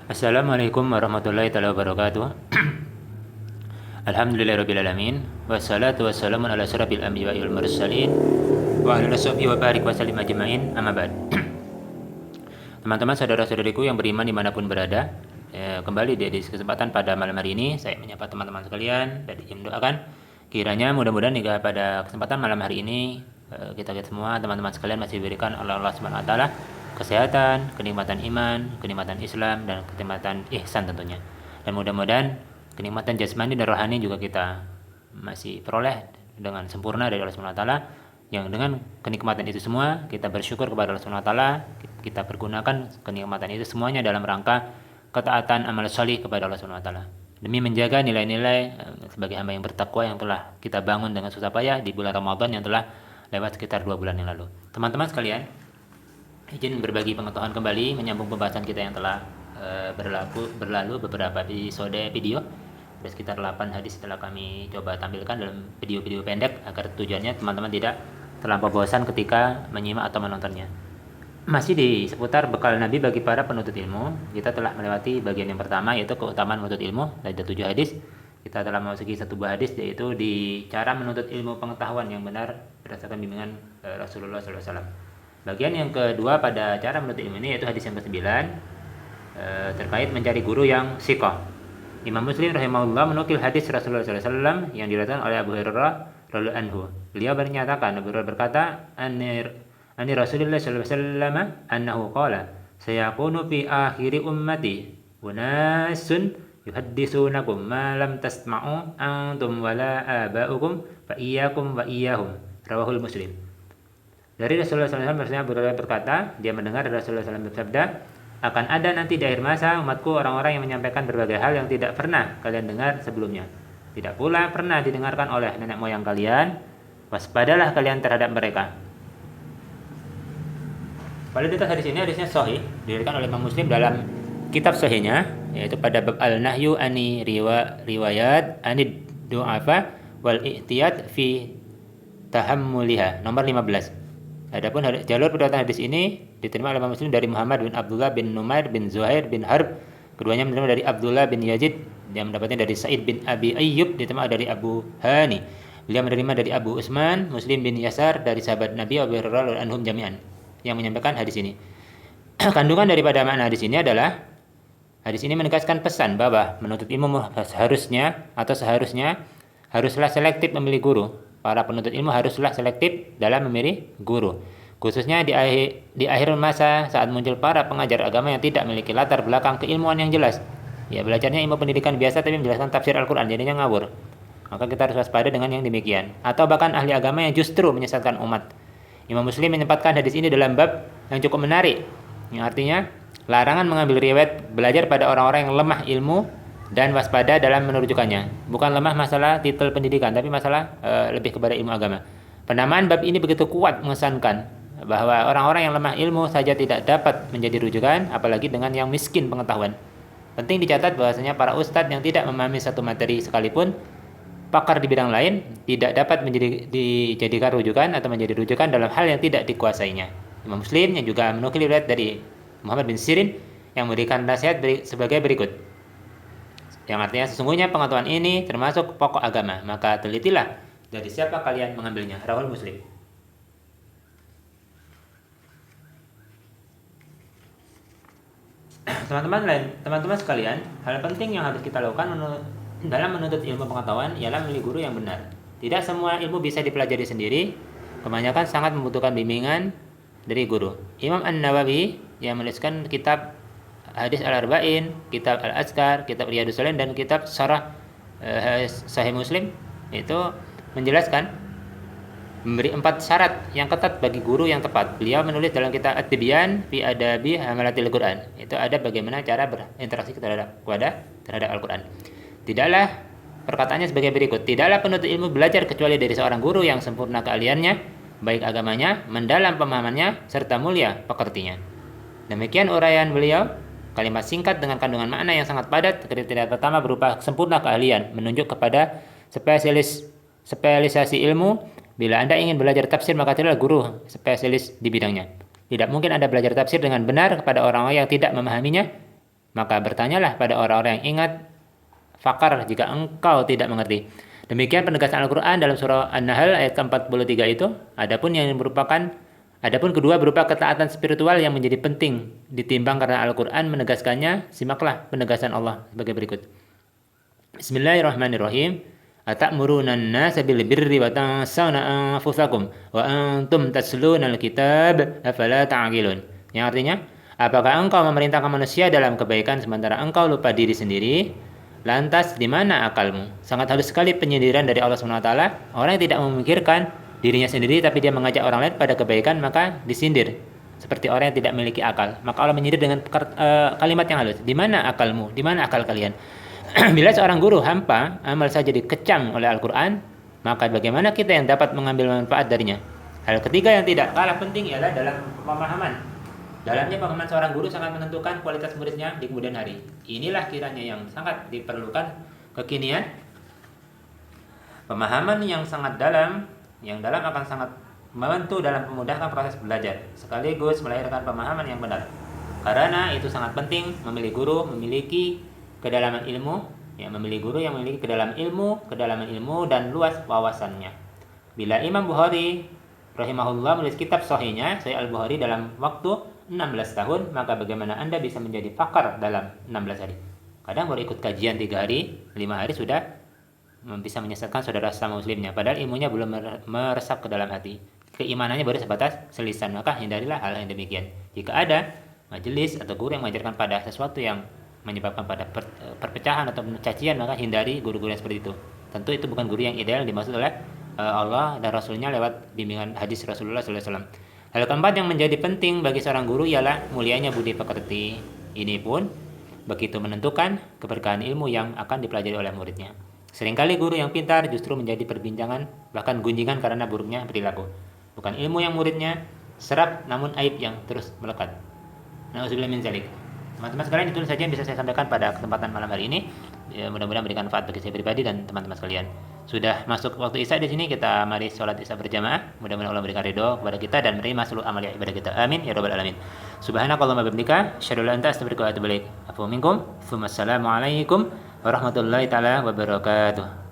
Assalamualaikum warahmatullahi taala wabarakatuh. Alhamdulillahirabbil alamin wassalatu wassalamu ala asyrafil anbiya'i wal mursalin wa ala sahbihi wa barik wa sallim ajmain. Amma ba'd. Teman-teman saudara-saudariku yang beriman dimanapun berada, kembali di kesempatan pada malam hari ini saya menyapa teman-teman sekalian dan mendoakan kiranya mudah-mudahan hingga pada kesempatan malam hari ini kita semua teman-teman sekalian masih diberikan oleh Allah Subhanahu wa taala kesehatan, kenikmatan iman, kenikmatan Islam, dan kenikmatan ihsan tentunya. Dan mudah-mudahan kenikmatan jasmani dan rohani juga kita masih peroleh dengan sempurna dari Allah Subhanahu wa taala. Yang dengan kenikmatan itu semua kita bersyukur kepada Allah Subhanahu wa taala, kita pergunakan kenikmatan itu semuanya dalam rangka ketaatan amal salih kepada Allah Subhanahu wa taala. Demi menjaga nilai-nilai sebagai hamba yang bertakwa yang telah kita bangun dengan susah payah di bulan Ramadan yang telah lewat sekitar 2 bulan yang lalu. Teman-teman sekalian, izin berbagi pengetahuan kembali menyambung pembahasan kita yang telah berlalu beberapa episode video. Ada sekitar 8 hadis telah kami coba tampilkan dalam video-video pendek agar tujuannya teman-teman tidak terlampau bosan ketika menyimak atau menontonnya. Masih di seputar bekal Nabi bagi para penuntut ilmu, kita telah melewati bagian yang pertama yaitu keutamaan menuntut ilmu. Ada 7 hadis. Kita telah memasuki satu buah hadis yaitu di cara menuntut ilmu pengetahuan yang benar berdasarkan bimbingan Rasulullah SAW. Bagian yang kedua pada cara menuntut ilmu ini yaitu hadis yang ke-9 terkait mencari guru yang siqah. Imam Muslim rahimahullah menukil hadis Rasulullah SAW yang diriwayatkan oleh Abu Hurairah radhiyallahu anhu. Beliau bernyatakan, Abu Hurairah berkata, Ani Rasulullah SAW annahu qala, sayakunu fi akhiri ummati unasun yuhaddisunakum ma lam tasma'u antum wala aba'ukum fa iyyakum wa iyyahum. Rawahul Muslim. Dari Rasulullah SAW berkata, dia mendengar Rasulullah SAW bersabda, akan ada nanti di akhir masa umatku orang-orang yang menyampaikan berbagai hal yang tidak pernah kalian dengar sebelumnya. Tidak pula pernah didengarkan oleh nenek moyang kalian. Waspadalah kalian terhadap mereka. Validitas hadis ini hadisnya sahih, diriwayatkan oleh Imam Muslim dalam kitab sahihnya, yaitu pada bab al-nahyu ani riwayat ani du'afa wal ihtiyat fi tahammuliha nomor 15. Adapun jalur periwayatan hadis ini diterima oleh Imam Muslim dari Muhammad bin Abdullah bin Numair bin Zuhair bin Harb. Keduanya menerima dari Abdullah bin Yazid, dia mendapatnya dari Sa'id bin Abi Ayyub, diterima dari Abu Hani. Beliau menerima dari Abu Utsman Muslim bin Yasar dari sahabat Nabi Abu Hurairah anhum jami'an yang menyampaikan hadis ini. Kandungan daripada makna hadis ini adalah hadis ini menegaskan pesan bahwa menuntut ilmu seharusnya haruslah selektif memilih guru. Para penuntut ilmu haruslah selektif dalam memilih guru, khususnya di akhir masa saat muncul para pengajar agama yang tidak memiliki latar belakang keilmuan yang jelas. Ya, belajarnya ilmu pendidikan biasa tapi menjelaskan tafsir Al-Quran, jadinya ngawur. Maka kita harus waspada dengan yang demikian. Atau bahkan ahli agama yang justru menyesatkan umat. Imam Muslim menyempatkan hadis ini dalam bab yang cukup menarik, yang artinya larangan mengambil riwayat belajar pada orang-orang yang lemah ilmu dan waspada dalam merujukannya. Bukan lemah masalah titel pendidikan, tapi masalah lebih kepada ilmu agama. Penamaan bab ini begitu kuat mengesankan bahwa orang-orang yang lemah ilmu saja tidak dapat menjadi rujukan, apalagi dengan yang miskin pengetahuan. Penting dicatat bahwasanya para ustadz yang tidak memahami satu materi sekalipun pakar di bidang lain tidak dapat dijadikan rujukan atau menjadi rujukan dalam hal yang tidak dikuasainya. Imam Muslim yang juga menukil riwayat dari Muhammad bin Sirin yang memberikan nasihat sebagai berikut. Yang artinya sesungguhnya pengetahuan ini termasuk pokok agama, maka telitilah dari siapa kalian mengambilnya. Rawahul Muslim. Teman-teman sekalian, hal penting yang harus kita lakukan dalam menuntut ilmu pengetahuan ialah memilih guru yang benar. Tidak semua ilmu bisa dipelajari sendiri, kebanyakan sangat membutuhkan bimbingan dari guru. Imam An-Nawawi yang menuliskan kitab Hadis Al-Arba'in, kitab Al-Azkar, kitab Riyadhus Shalihin, dan kitab Syarah Sahih Muslim itu menjelaskan memberi 4 syarat yang ketat bagi guru yang tepat. Beliau menulis dalam kitab At-Tibyan fi Adabi Hamalatil Quran. Itu ada bagaimana cara berinteraksi terhadap Al-Quran. Tidaklah perkataannya sebagai berikut. Tidaklah penuntut ilmu belajar kecuali dari seorang guru yang sempurna keahliannya, baik agamanya, mendalam pemahamannya, serta mulia pekertinya. Demikian uraian beliau. Kalimat singkat dengan kandungan makna yang sangat padat. Kriteria pertama berupa sempurna keahlian, menunjuk kepada spesialisasi ilmu. Bila Anda ingin belajar tafsir, maka carilah guru spesialis di bidangnya. Tidak mungkin Anda belajar tafsir dengan benar kepada orang-orang yang tidak memahaminya. Maka bertanyalah pada orang-orang yang ingat fakar jika engkau tidak mengerti. Demikian penegasan Al-Quran dalam surah An-Nahl ayat ke-43 itu. Adapun kedua berupa ketaatan spiritual yang menjadi penting ditimbang karena Al-Quran menegaskannya. Simaklah penegasan Allah sebagai berikut. Bismillahirrahmanirrahim. Atamuruna an-nasa bil birri wa tansawna anfusakum wa antum tasluna al-kitab afala ta'qilun. Yang artinya, apakah engkau memerintahkan manusia dalam kebaikan sementara engkau lupa diri sendiri? Lantas di mana akalmu? Sangat halus sekali penyindiran dari Allah SWT. Orang yang tidak memikirkan dirinya sendiri tapi dia mengajak orang lain pada kebaikan maka disindir seperti orang yang tidak memiliki akal. Maka Allah menyindir dengan kalimat yang halus. Di mana akalmu? Di mana akal kalian? Bila seorang guru hampa amal saja dikecam oleh Al-Quran, maka bagaimana kita yang dapat mengambil manfaat darinya? Hal ketiga yang tidak kalah penting ialah dalam pemahaman. Dalamnya pemahaman seorang guru sangat menentukan kualitas muridnya di kemudian hari. Inilah kiranya yang sangat diperlukan kekinian. Pemahaman yang sangat dalam, yang dalam akan sangat membantu dalam memudahkan proses belajar, sekaligus melahirkan pemahaman yang benar. Karena itu sangat penting memilih guru, memiliki kedalaman ilmu, memilih guru yang memiliki kedalaman ilmu dan luas wawasannya. Bila Imam Bukhari rahimahullah menulis kitab sahihnya, Sahih Al-Bukhari dalam waktu 16 tahun, maka bagaimana Anda bisa menjadi pakar dalam 16 hari? Kadang baru ikut kajian 3 hari, 5 hari sudah bisa menyesatkan saudara sesama muslimnya, padahal ilmunya belum meresap ke dalam hati. Keimanannya baru sebatas selisan, maka hindarilah hal yang demikian. Jika ada majelis atau guru yang mengajarkan pada sesuatu yang menyebabkan pada perpecahan atau cacian, maka hindari guru-guru yang seperti itu. Tentu itu bukan guru yang ideal dimaksud oleh Allah dan Rasulnya lewat bimbingan hadis Rasulullah SAW. Hal keempat yang menjadi penting bagi seorang guru ialah mulianya budi pekerti. Ini pun begitu menentukan keberkahan ilmu yang akan dipelajari oleh muridnya. Seringkali guru yang pintar justru menjadi perbincangan, bahkan gunjingan karena buruknya perilaku. Bukan ilmu yang muridnya serap, namun aib yang terus melekat. Na'udzubillah min dzalik. Teman-teman sekalian, itu saja yang bisa saya sampaikan pada kesempatan malam hari ini. Mudah-mudahan memberikan manfaat bagi saya pribadi dan teman-teman sekalian. Sudah masuk waktu Isya di sini, kita mari sholat Isya berjamaah. Mudah-mudahan Allah memberikan ridho kepada kita dan menerima seluruh amal ibadah kita. Amin ya rabbal alamin. Subhanakallahumma wa bihamdika, asyhadu an la ilaha illa anta, astaghfiruka wa atubu ilaik. Afu minkum. Assalamualaikum warahmatullahi taala wabarakatuh.